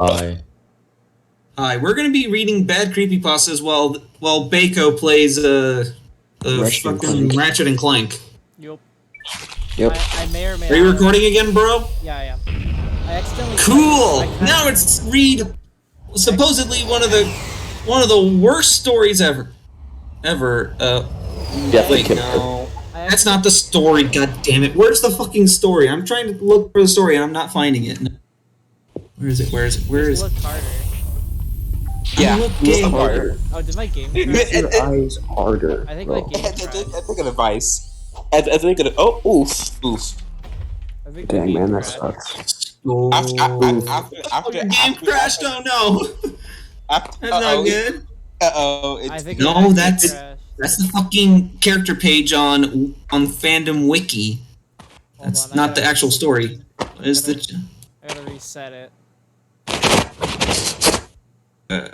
Hi. Hi, we're going to be reading bad creepypastas while Baco plays fucking Ratchet and Clank. Yep. Yep. I may or may Are you not. recording again, bro? Yeah, I am. I accidentally. Cool. I Now it's read supposedly one of the worst stories ever. Wait, no. That's not the story. God damn it! Where's the fucking story? I'm trying to look for the story and I'm not finding it. Where is it? Where is it? Where is it? Look harder. Yeah, look harder. Oh, did my game Use crash? your eyes harder. I think my game I crashed. think of advice. I think of oof. I think Dang, my game man, that crashed. sucks. After Your game crashed. Oh no! That's not good. I think No, it that's crashed. that's the fucking character page on Fandom Wiki. Hold That's on, not the actual story. What is the? I gotta reset it.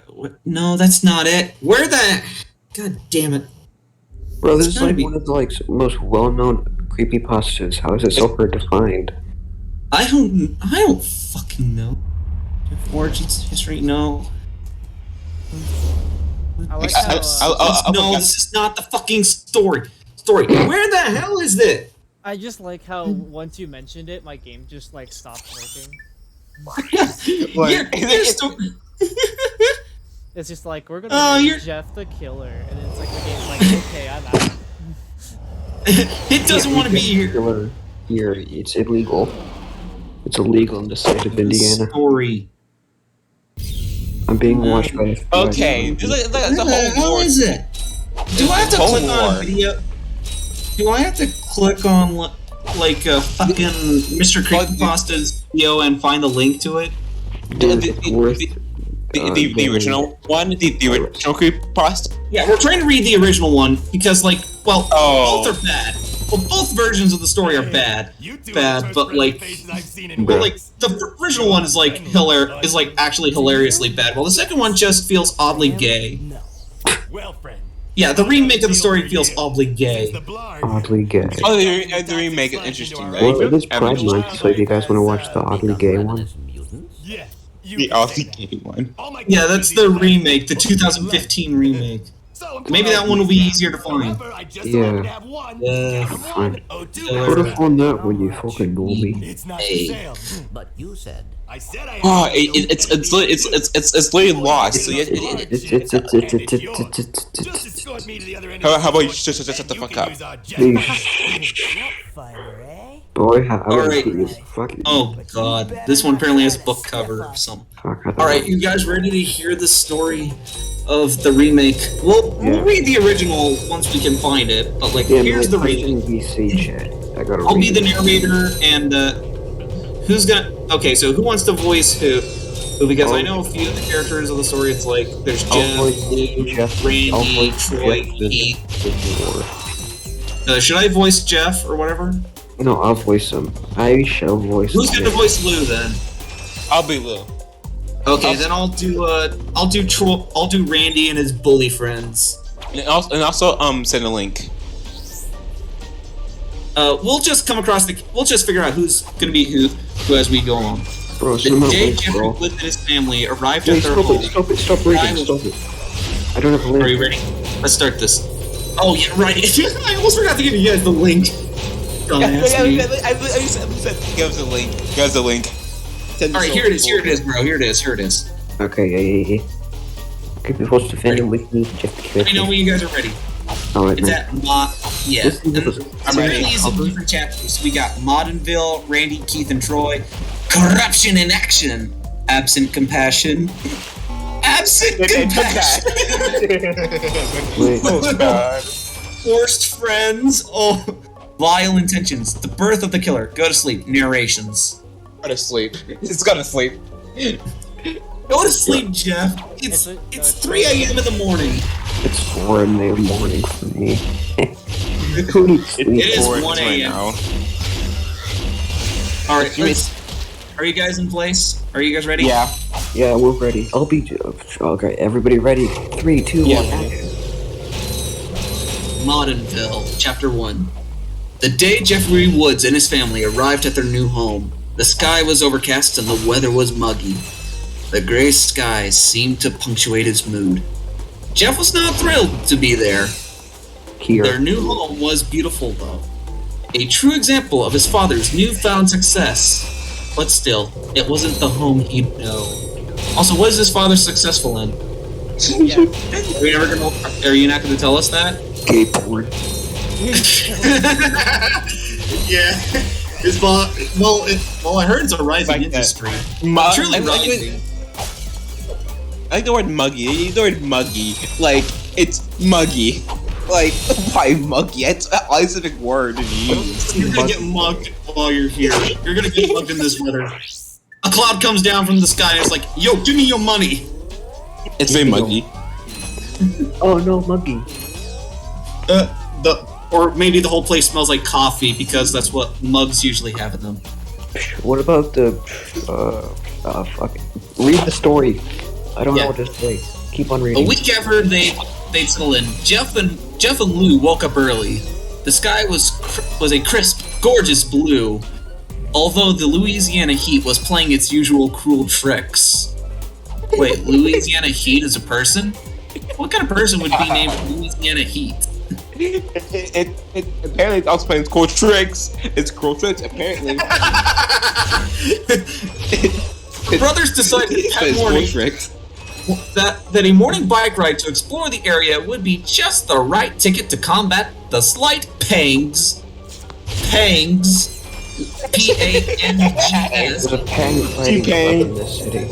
What? No, that's not it. Where the? God damn it! Bro, this It's is gotta like be- one of the most well-known creepypastas. How is it so hard to find? I don't fucking know. Origins history? No. I like how. No, this is not the fucking story. Where the hell is it? I just like how once you mentioned it, my game just like stopped working. It's just like we're gonna be Jeff the Killer, and it's like the game's like, okay, I'm out. It doesn't want to be here. Here, it's illegal. It's illegal in the state of Indiana. Story. I'm being watched by. Okay, there's a whole war. Is it? Do I have to click on video? Do I have to click on like fucking Mr. Creepypasta's video and find the link to it? The original one, the original creepypasta. Yeah, we're trying to read the original one because, like, well, Oh. both are bad. Well, both versions of the story are bad, but like, the original one is like actually hilariously bad. While the second one just feels oddly gay. Well, friend. Yeah, the remake of the story feels oddly gay. Oddly gay. Oh, the remake is interesting, right? Well, it is Pride Month, so if you guys want to watch the oddly gay one. Yeah. The oddly gay one. Yeah, that's the remake, the 2015 remake. Maybe that one will be easier to find. Yeah. Fine. Put up on that when you fucking normie. It's not for Hey. sale. But you said. I said I Oh, it's literally lost. So Just escort me to the other end. how about you just shut the fuck up? Boy, how Alright. fucking. Oh god, this one apparently has a book cover or something. Alright, you guys ready to hear the story of the remake? We'll read the original once we can find it, but like, here's the remake. VC chat. I gotta I'll read be the it. narrator, and who's gonna... Okay, so who wants to voice who? Because I know a few of the characters of the story. It's like, there's Jeff, Lou, Randy, Troy, Keith. Should I voice Jeff or whatever? No, I'll voice him. I shall voice Who's him. gonna voice Lou then? I'll be Lou. Okay, then I'll do Randy and his bully friends. And also send a link. We'll just we'll just figure out who's gonna be who as we go along. Bro, The send my day link, Jeffrey bro. lived and his family arrived Hey, at their home. stop reading, stop it. I don't have a link. Are you ready? Let's start this. Oh yeah, right. I almost forgot to give you guys the link. Dumbass me. I said give us a link. Give us a link. Alright, here it is, bro. Here it is. Okay, yeah. Okay, before to defend him with me, just to Let me know when you guys are ready. Alright, It's man. at yeah. This is I'm ready. These are different chapters. We got Moddenville, Randy, Keith, and Troy. Corruption in action. Absent compassion. Absent compassion. Wait, Oh god. Forced friends. Oh. Vile intentions. The birth of the killer. Go to sleep. Narrations. Go to sleep. It's gotta sleep. Go to sleep, Jeff. It's 3 a.m. in the morning. it's 4 in the morning for me. Who needs sleep? It is Bored 1 right a.m. now. Alright, are you guys in place? Are you guys ready? Yeah. Yeah, we're ready. I'll be... Okay, everybody ready? 3, 2, 1, action. Moddenville, Chapter 1. The day Jeffrey Woods and his family arrived at their new home, the sky was overcast and the weather was muggy. The gray skies seemed to punctuate his mood. Jeff was not thrilled to be there. Their new home was beautiful, though. A true example of his father's newfound success. But still, it wasn't the home he'd know. Also, what is his father successful in? Are you not going to tell us that? Gay porn. Yeah. His well, I heard it's a rising industry. Truly rising. I like the word muggy. I use the word muggy. Like, it's muggy. Like, why muggy? It's a specific word to use. You're gonna get mugged while you're here. You're gonna get mugged in this weather. A cloud comes down from the sky and it's like, yo, give me your money. It's very muggy. Oh no, muggy. Or maybe the whole place smells like coffee because that's what mugs usually have in them. What about the, fuck. Read the story. I don't know what to say. Keep on reading. A week after they'd settle in, Jeff and Lou woke up early. The sky was a crisp, gorgeous blue, although the Louisiana heat was playing its usual cruel tricks. Wait, Louisiana Heat is a person? What kind of person would be named Louisiana Heat? It apparently it also plays cool tricks. It's cool tricks, apparently. The brothers decided that a morning bike ride to explore the area would be just the right ticket to combat the slight pangs. Pangs. P-A-N-G-S. There's a pang fighting club in this city.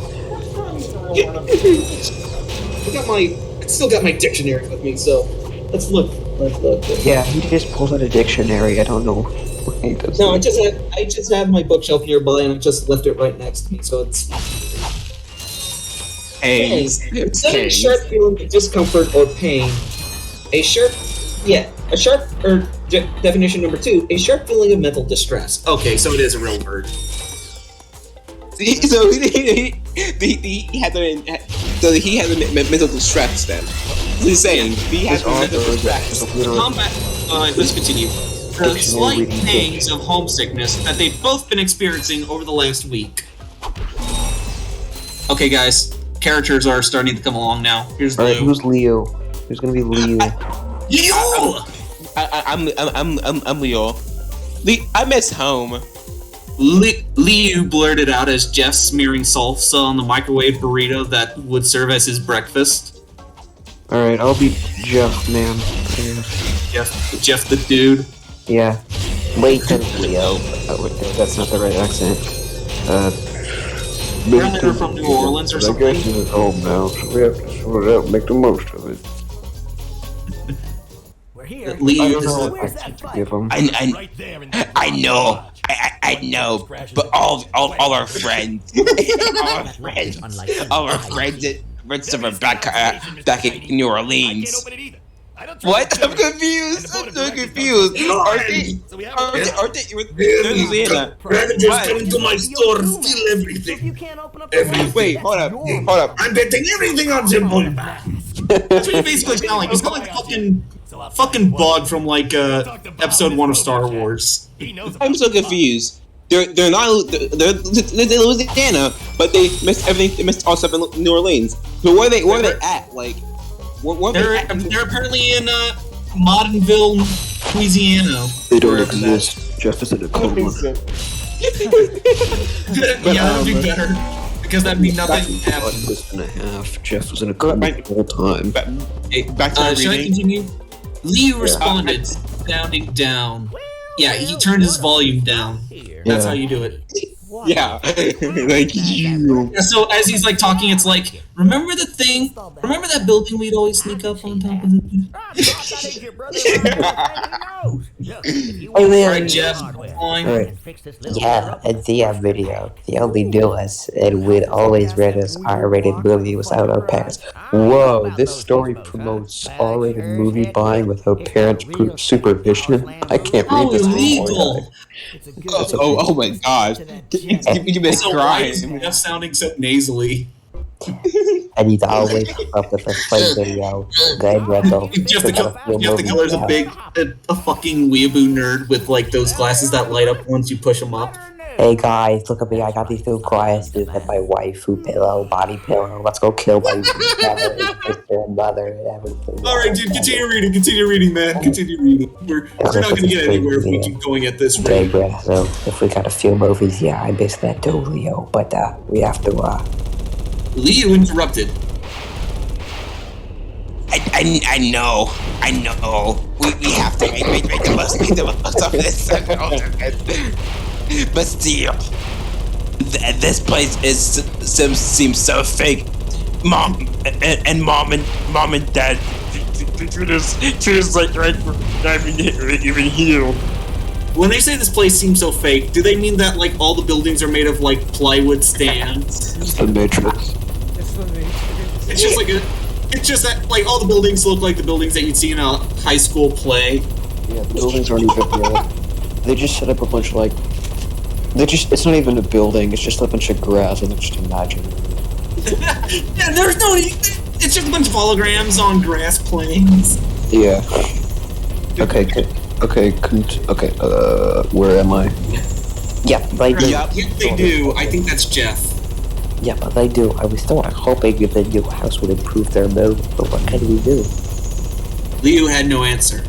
I still got my dictionary with me, so let's look. Yeah, he just pulled out a dictionary. I don't know. No, I just have my bookshelf nearby, and I just left it right next to me, so it's. Pangs. Instead of a sharp feeling of discomfort or pain, definition number 2, a sharp feeling of mental distress. Okay, so it is a real word. So he had mental distress then. He's saying he has mental distress. Let's continue. The slight pangs of homesickness that they've both been experiencing over the last week. Okay, guys, characters are starting to come along now. Here's Leo. Alright, who's Leo? Who's gonna be Leo? Leo! I'm Leo. I miss home. Liu blurted out as Jeff smearing salsa on the microwave burrito that would serve as his breakfast. Alright, I'll be Jeff, man. Jeff the dude. Yeah. Wait, Leo. That's not the right accent. Apparently they're from New Orleans or something. I guess it's home now, so we have to sort it out and make the most of it. We're here. Liu I don't know is what accent to give him. Right there in that I know, but all our friends, all our friends back in New Orleans. What? I'm confused. I'm so confused. Aren't they? They're Louisiana. Just come to my store, steal everything. Wait, hold up. I'm betting everything on Simple. That's what you basically sound like. You sound like fucking Bug from like episode 1 of Star Wars. I'm so confused. They're Louisiana, but they missed everything. They missed all stuff in New Orleans. So where are they at? Like, they're apparently in Modernville, Louisiana. They don't exist. Jeff is in a coma. Yeah, that'd be better. Because that'd mean nothing happened. And a half. Jeff was in a coma the whole time. Back to my should I reading. continue? Liu responded, sounding down. Yeah, he turned his volume down. That's how you do it. Yeah, like you. Yeah, so as he's like talking, it's like, remember the thing? Remember that building we'd always sneak up on top of it? Alright, Jeff. Alright. Yeah, and the video. The only knew us and would always rent us R-rated movies without our parents. Whoa, this story promotes R-rated movie buying without parents' supervision. I can't read this illegal! Oh my god. You been crying. Jeff sounding so nasally. I need to always keep up with the play video. Game rental. Jeff the Killer's a fucking weeaboo nerd with like those glasses that light up once you push them up. Hey guys, look at me. I got these new glasses and my waifu pillow, body pillow. Let's go kill my brother and sister and mother and everything. Alright, dude, continue reading, man. Continue reading. We're not gonna get anywhere if we keep going at this Okay, rate. bruh, so if we got a few movies, yeah, I miss that too, Leo. But we have to Leo interrupted. I know. We have to make the most of this. But still, this place seems so fake. Mom and Dad feels like not even here. When they say this place seems so fake, do they mean that like all the buildings are made of like plywood stands? It's the Matrix. It's the Matrix. It's just that like all the buildings look like the buildings that you'd see in a high school play. Yeah, buildings aren't even real. They just set up a bunch of like. It's not even a building. It's just a bunch of grass, and they're just imaginary. Yeah, there's no. It's just a bunch of holograms on grass plains. Yeah. Okay. Where am I? yeah, they do. Yep. Yeah, they do. I think that's Jeff. Yeah, but they do. I was still hoping that the new house would improve their mood, but what can we do? Leo had no answer.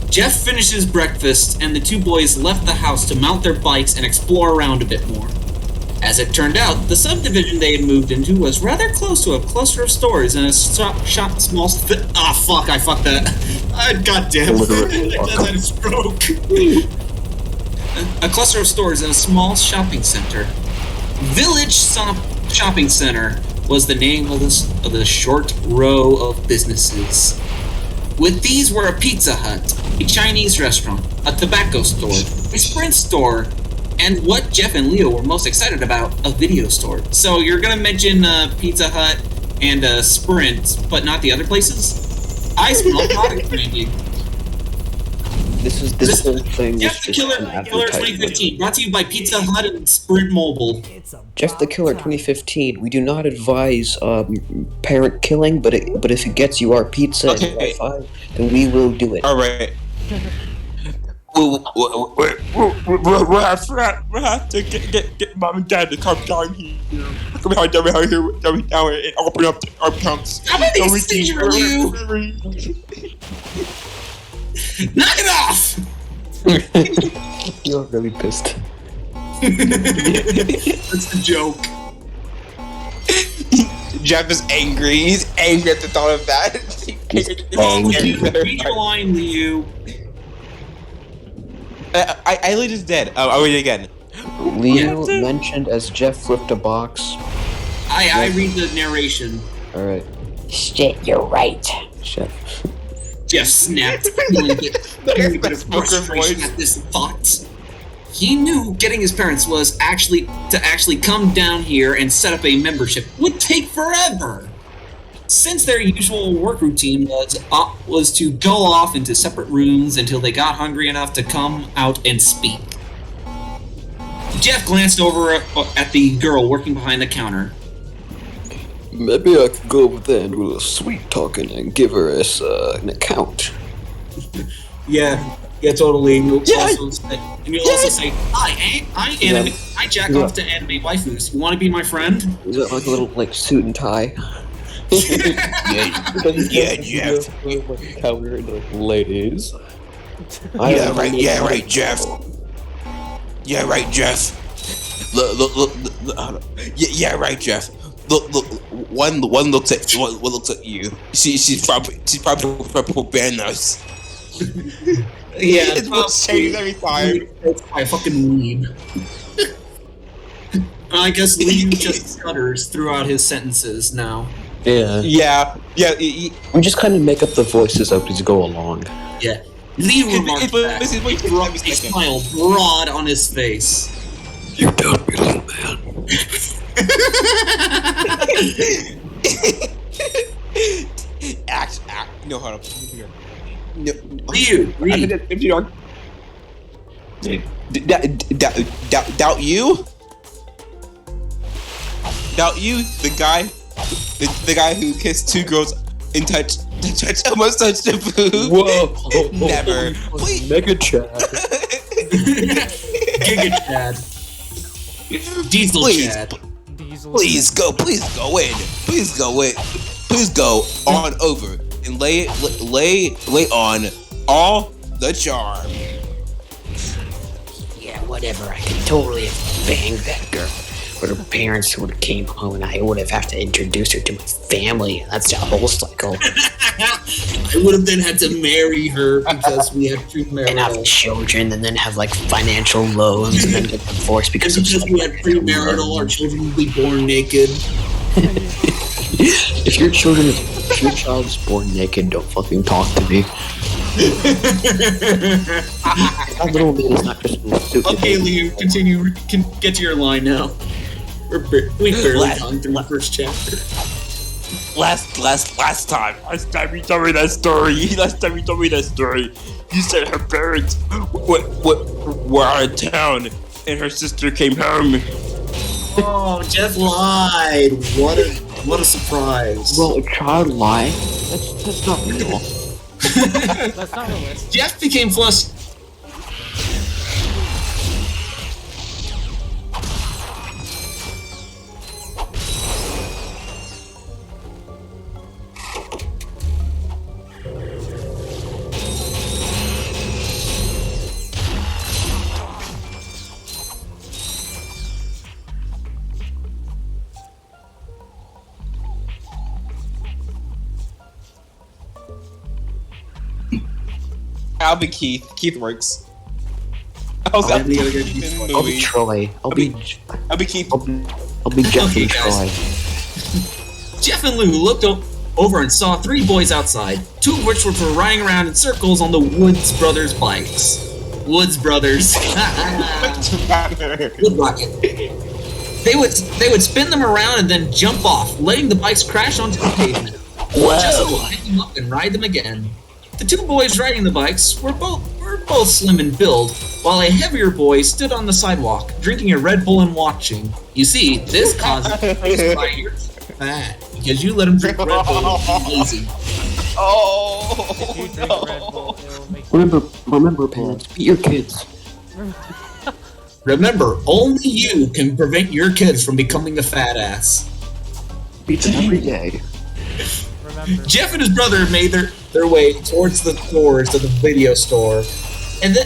Jeff finished his breakfast, and the two boys left the house to mount their bikes and explore around a bit more. As it turned out, the subdivision they had moved into was rather close to a cluster of stores and a small. Fuck! I fucked that. Goddamn! I had a stroke. A cluster of stores and a small shopping center. Village Shopping Center was the name of the short row of businesses. With these were a Pizza Hut, a Chinese restaurant, a tobacco store, a Sprint store, and what Jeff and Leo were most excited about, a video store. So you're gonna mention Pizza Hut and Sprint, but not the other places? I smell product branding. This whole thing was Jeff the just Killer, an Killer advertisement. 2015, brought to you by Pizza Hut and Sprint Mobile. Jeff the Killer 2015. We do not advise parent killing, but if it gets you our pizza and Okay. Wi-Fi, then we will do it. All right. We'll have to get Mom and Dad to come down here. Come down here and open up our accounts. How about these things for you? Knock it off! You're really pissed. That's the joke. Jeff is angry. He's angry at the thought of that. Read your line, Liu. Eileen is dead. I'll read it again. Leo mentioned as Jeff flipped a box. I read the narration. Alright. Shit, you're right. Shit. Jeff snapped, feeling a bit of frustration at this thought. He knew getting his parents was actually come down here and set up a membership would take forever. Since their usual work routine was to go off into separate rooms until they got hungry enough to come out and speak. Jeff glanced over at the girl working behind the counter. Maybe I could go over there and do a little sweet talking and give her an account. Yeah, totally. And you'll also say, I jack off to anime waifus. You want to be my friend? Is that like a little suit and tie? Yeah, Jeff. Counter and ladies. Yeah, right, Jeff. Yeah, right, Jeff. Look. Yeah, right, Jeff. Look. One looks at you. She's probably bearing us. Yeah, It's what's changed every time. I fucking weed. I guess Liu just stutters throughout his sentences now. Yeah. Yeah. We just kind of make up the voices as we go along. Yeah. Liu remarked back, a smile broad on his face. You don't be little man. Act. No, hold on. No. Liu, read. If you don't doubt you, the guy who kissed two girls and almost touched the food. Whoa! Never. Please. Mega Chad. Giga Chad. Diesel Please, Chad. Diesel. please go in. Please go on over and lay on all the charm. Yeah, whatever. I could totally have banged that girl. But her parents would have came home and I would have had to introduce her to my family. That's the whole cycle. I would have then had to marry her because we had And have premarital. children and then have like financial loans and then get divorced because of Because we had premarital, our children would be born naked. If your child is born naked, don't fucking talk to me. That little man is not just a stupid. Okay, Liu, continue. Can get to your line now. We've barely gone through the first chapter. Last time you told me that story. You said her parents were out of town and her sister came home. Oh, Jeff lied. What a surprise. Well, a child lie? That's not real. That's not realistic. Jeff became flustered. I'll be Keith. Keith works. I'll I'll be be the other Keith in the I'll be movie. Troy. I'll be Keith. I'll be Jeff Okay, and Troy. guys. Jeff and Lou looked over and saw three boys outside, two of which were riding around in circles on the Woods Brothers bikes. Woods Brothers. Wood Rocket. They would spin them around and then jump off, letting the bikes crash onto the pavement. Just to pick them up and ride them again. The two boys riding the bikes were both slim in build, while a heavier boy stood on the sidewalk, drinking a Red Bull and watching. You see, this causes why you're fat, because you let him drink Red Bull and be lazy. If you drink Red Bull, it will make you... Remember, parents, beat your kids. Remember, only you can prevent your kids from becoming a fat ass. Beat them every day. Remember. Jeff and his brother made their way towards the doors of the video store, and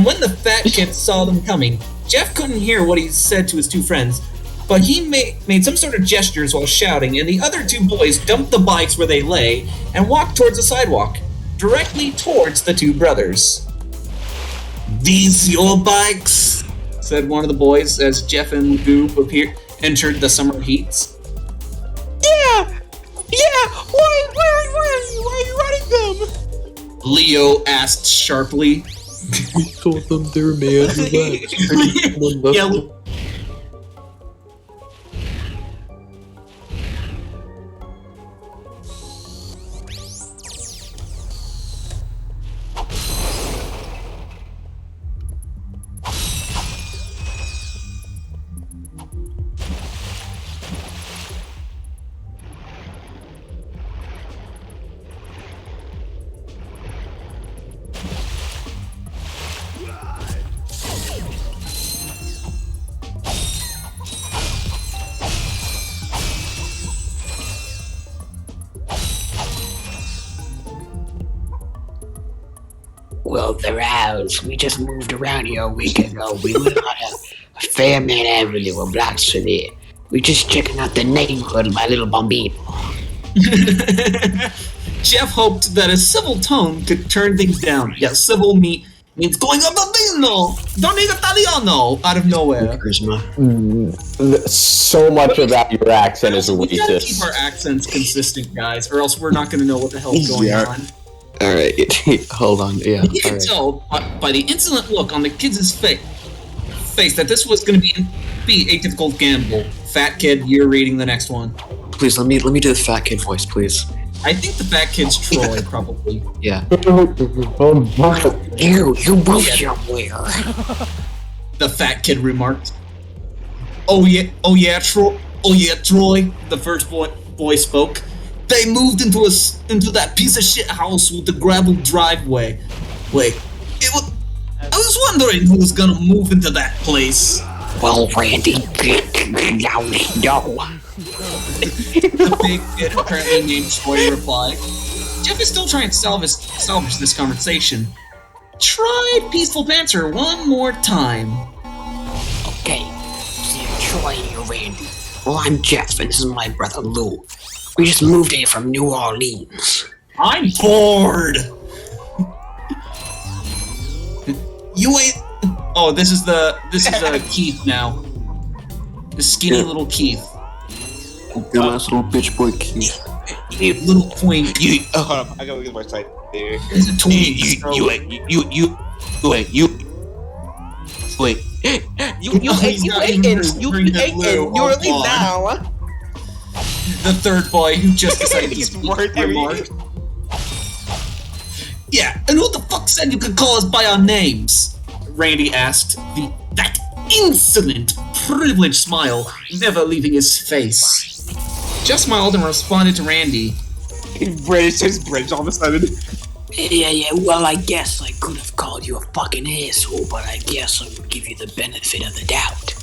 when the fat kid saw them coming, Jeff couldn't hear what he said to his two friends, but he made some sort of gestures while shouting, and the other two boys dumped the bikes where they lay and walked towards the sidewalk, directly towards the two brothers. "These your bikes?" said one of the boys as Jeff and Goob entered the summer heats. Yeah. Why are you riding them? Leo asked sharply. We told them they're mad. Yeah, Well, the rouse. We just moved around here a week ago. We live on a Fairman Avenue, a block from there. We just checking out the neighborhood, my little bambino. Jeff hoped that a civil tone could turn things down. Yeah, civil means going a bambino, don't need Italiano out of nowhere. Charisma. So much about your accent is We gotta racist. keep our accents consistent, guys, or else we're not gonna know what the hell's going Yeah. on. Alright, hold on, yeah. You can tell by the insolent look on the kid's face that this was gonna be a difficult gamble. Fat kid, you're reading the next one. Please, let me do the fat kid voice, please. I think the fat kid's Troy, probably. Yeah. You both somewhere. The fat kid remarked. Oh yeah, Troy. The first boy spoke. They moved into that piece of shit house with the gravel driveway. Wait, I was wondering who was gonna move into that place. Well, Randy, now we know. The big kid, apparently named Troy, replied. Jeff is still trying to salvage this conversation. Try peaceful banter one more time. Okay, so you're Troy and you're Randy. Well, I'm Jeff, and this is my brother Lou. We just moved here from New Orleans. I'm bored. You ain't. Oh, this is Keith now. The skinny little Keith. Dumbass little bitch boy Keith. Little point. Hold on, I gotta get my side there. He's a twink. You ain't New Orleans now. The third boy who just decided to speak Mark. Yeah, and who the fuck said you could call us by our names? Randy asked, that insolent, privileged smile never leaving his face. Jeff smiled and responded to Randy. British all of a sudden. Yeah, well, I guess I could have called you a fucking asshole, but I guess I would give you the benefit of the doubt.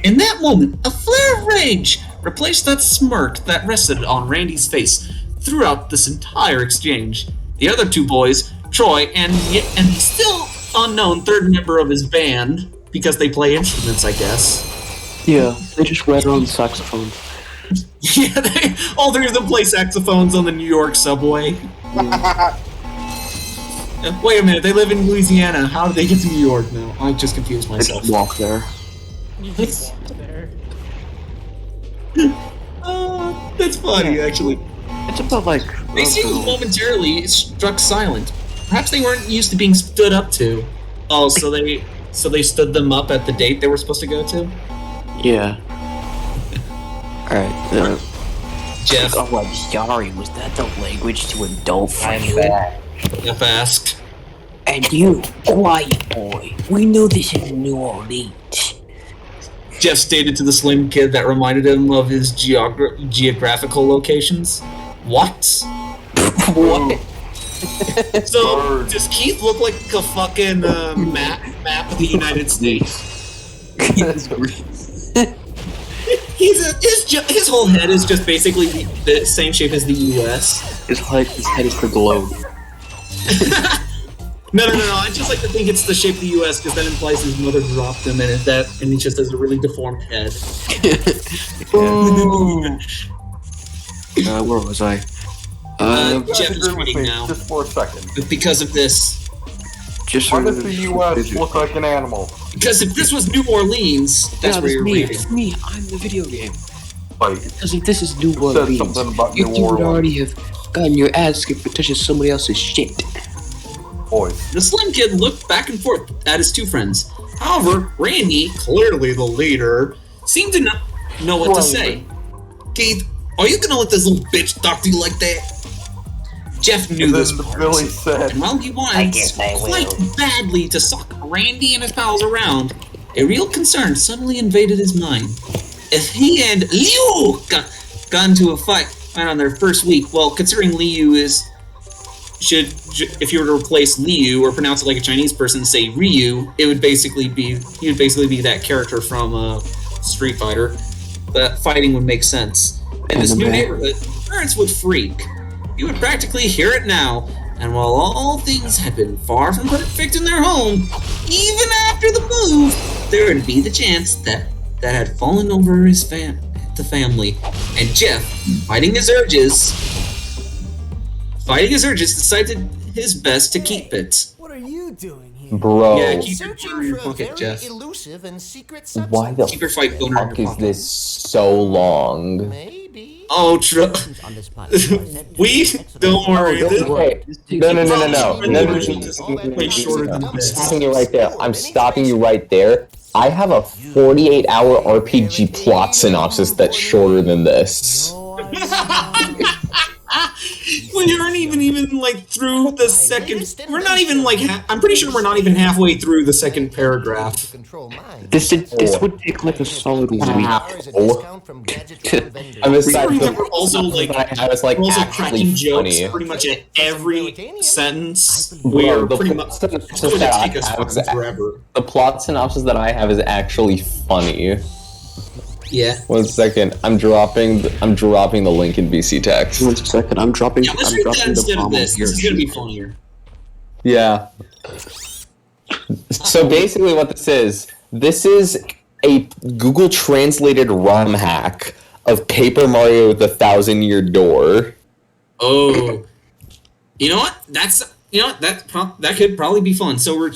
In that moment, a flare of rage replaced that smirk that rested on Randy's face throughout this entire exchange. The other two boys, Troy and the still unknown third member of his band, because they play instruments, I guess. Yeah, they just read on saxophones. Yeah, all three of them play saxophones on the New York subway. Wait a minute, they live in Louisiana. How did they get to New York now? I just confused They myself. just walk there. You just walk there. That's funny, actually. It's about like... They seemed momentarily struck silent. Perhaps they weren't used to being stood up to. Oh, so they stood them up at the date they were supposed to go to? Yeah. Alright, Jeff. Oh, I'm sorry. Was that the language to adult for you? Jeff asked. And you, quiet boy. We know this is New Orleans. Jeff stated to the slim kid that reminded him of his geographical locations. What? What? So, does Keith look like a fucking map of the United States? His whole head is just basically the same shape as the U.S. his head is the globe. No. I just like to think it's the shape of the U.S. because that implies his mother dropped him, and he just has a really deformed head. Where was I? Jeff is tweeting now. Just for a second. Because of this. Just Why does the U.S. look like an animal? Because if this was New Orleans, that's where you're reading. It's me. I'm the video game. Like, Because if this is New said Orleans, something about you New two would Orleans. already have gotten your ass kicked for touching somebody else's shit. Boys. The slim kid looked back and forth at his two friends. However, Randy, clearly the leader, seemed to not know what to say. Keith, are you gonna let this little bitch talk to you like that? Jeff knew this part. Billy said, And while he wanted quite badly to sock Randy and his pals around, a real concern suddenly invaded his mind. If he and Liu got into a fight on their first week, well, considering Liu if you were to replace Liu or pronounce it like a Chinese person, say Ryu, he would basically be that character from Street Fighter. That fighting would make sense. In this new neighborhood, parents would freak. You would practically hear it now. And while all things had been far from perfect in their home, even after the move, there would be the chance that had fallen over the family. And Jeff, fighting his urges, decided his best to keep it. What are you doing here? Bro, Yeah, keep Searching your for a pocket, very Jeff. elusive and secret why the Keep your fight boner in fuck your is pocket. this so long? Maybe. Oh, we don't worry. Wait, no. Way shorter than I'm this. stopping you right there. I'm stopping you right there. I have a 48-hour RPG plot synopsis that's shorter than this. We aren't even like through the second. We're not even like. I'm pretty sure we're not even halfway through the second paragraph. This would take like a solid week. I'm excited. We're also like I was like we're also actually cracking jokes funny. pretty much at every sentence. Bro, We're the pretty plot much synopsis it's going that to I take us have is fucking forever. The plot synopsis that I have is actually funny. Yeah. 1 second, I'm dropping the link in VC text. 1 second, I'm dropping. Yeah, let's I'm read dropping that the instead of bomb this. here. This is gonna be funnier. Yeah. So basically, what this is a Google translated ROM hack of Paper Mario with the 1,000-Year Door. Oh, you know what? That could probably be fun. So